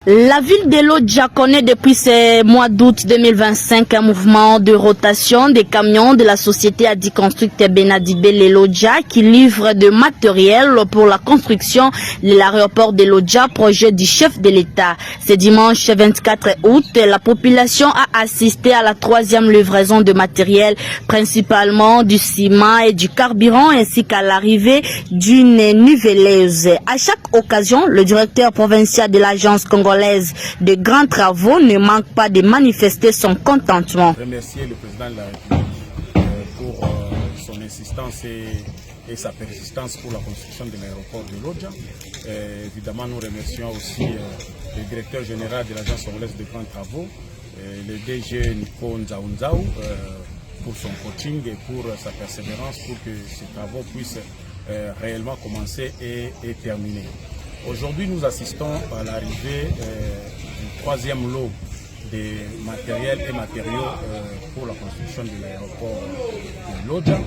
La ville de Lodja connaît depuis ce mois d'août 2025 un mouvement de rotation des camions de la société Adi Construct Benadibel Lodja qui livre de matériel pour la construction de l'aéroport de Lodja, projet du chef de l'État. Ce dimanche 24 août, la population a assisté à la troisième livraison de matériel, principalement du ciment et du carburant, ainsi qu'à l'arrivée d'une niveleuse. À chaque occasion, le directeur provincial de l'agence congolaise de grands travaux ne manque pas de manifester son contentement. Remercier le président de la République pour son insistance et sa persistance pour la construction de l'aéroport de Lodja. Évidemment, nous remercions aussi le directeur général de l'agence congolaise de grands travaux, le DG Nico Nzaounzaou, pour son coaching et pour sa persévérance pour que ces travaux puissent réellement commencer et terminer. Aujourd'hui, nous assistons à l'arrivée du troisième lot des matériels et matériaux pour la construction de l'aéroport de Lodja.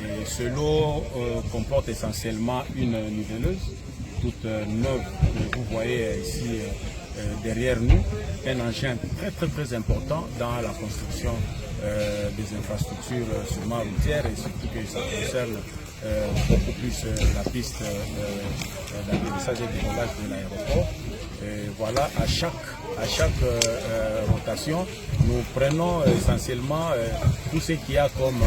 Et ce lot comporte essentiellement une niveleuse, toute neuve, que vous voyez ici derrière nous, un engin très important dans la construction des infrastructures sûrement routières et surtout que ça concerne beaucoup plus la piste d'atterrissage et de décollage de l'aéroport. Voilà, à chaque rotation, nous prenons essentiellement tout ce qu'il y a comme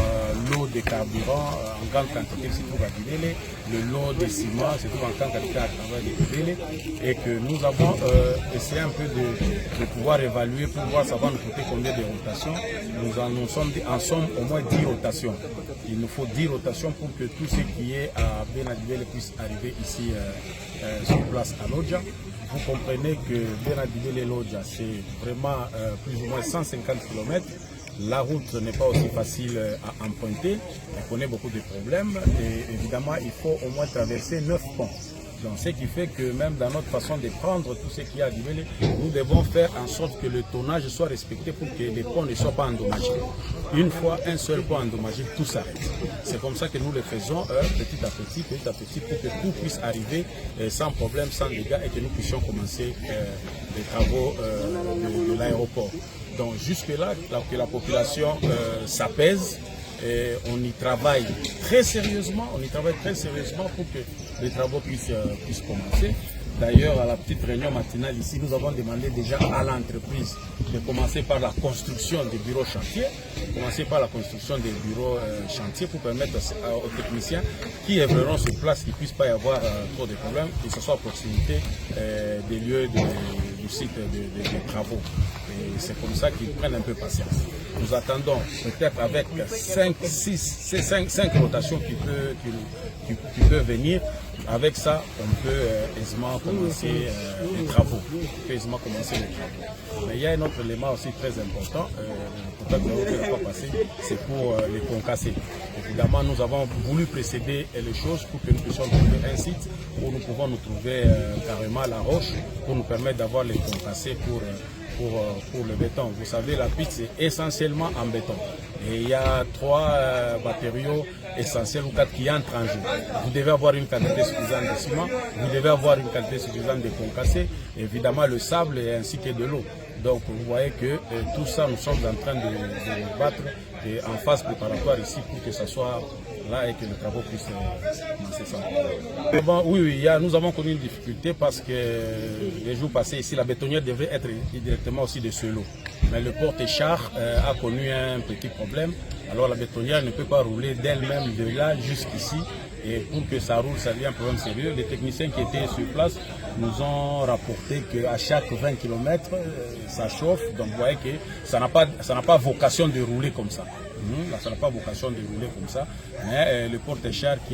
lot de carburant en grande quantité, se trouve à Dibélé, le lot de ciment se trouve en grande quantité à travers de Dibélé, et que nous avons essayé un peu de pouvoir évaluer pour voir ça va nous coûter combien de rotations. Nous sommes en somme au moins 10 rotations. Il nous faut 10 rotations pour que tout ce qui est à Benadibel puisse arriver ici sur place à Lodja. Vous comprenez que Benadibel et Lodja, c'est vraiment plus ou moins 150 km. La route n'est pas aussi facile à emprunter. Elle connaît beaucoup de problèmes et évidemment, il faut au moins traverser 9 ponts. Donc, ce qui fait que même dans notre façon de prendre tout ce qu'il y a à Dibélé, nous devons faire en sorte que le tonnage soit respecté pour que les ponts ne soient pas endommagés. Une fois un seul pont endommagé, tout s'arrête. C'est comme ça que nous le faisons petit à petit pour que tout puisse arriver sans problème, sans dégâts et que nous puissions commencer les travaux de l'aéroport. Donc jusque-là, que la population s'apaise. Et on y travaille très sérieusement, pour que les travaux puissent commencer. D'ailleurs, à la petite réunion matinale ici, nous avons demandé déjà à l'entreprise de commencer par la construction des bureaux chantiers, pour permettre aux techniciens qui œuvreront sur place qu'il ne puisse pas y avoir trop de problèmes, que ce soit à proximité des lieux du site des travaux. Et c'est comme ça qu'ils prennent un peu patience. Nous attendons peut-être avec 5 rotations qui peuvent venir. Avec ça, on peut aisément commencer les travaux. Mais il y a un autre élément aussi très important, peut-être que vous n'avez pas passé, c'est pour les concassés. Évidemment, nous avons voulu précéder les choses pour que nous puissions trouver un site où nous pouvons nous trouver carrément la roche pour nous permettre d'avoir les concassés pour le béton. Vous savez, la piste c'est essentiellement en béton. Et il y a 3 matériaux essentiels ou 4 qui entrent en jeu. Vous devez avoir une quantité suffisante de ciment, vous devez avoir une quantité suffisante de concassés, évidemment le sable ainsi que de l'eau. Donc vous voyez que tout ça, nous sommes en train de battre en phase préparatoire ici pour que ça soit là et que les travaux puissent commencer ça. Bon, oui, nous avons connu une difficulté parce que les jours passés ici, la bétonnière devait être directement aussi de ce lot. Mais le porte-char a connu un petit problème. Alors la bétonnière ne peut pas rouler d'elle-même de là jusqu'ici. Et pour que ça roule, ça devient un problème sérieux. Les techniciens qui étaient sur place nous ont rapporté qu'à chaque 20 km, ça chauffe. Donc vous voyez que ça n'a pas vocation de rouler comme ça. Ça n'a pas vocation de rouler comme ça. Mais le porte-char qui a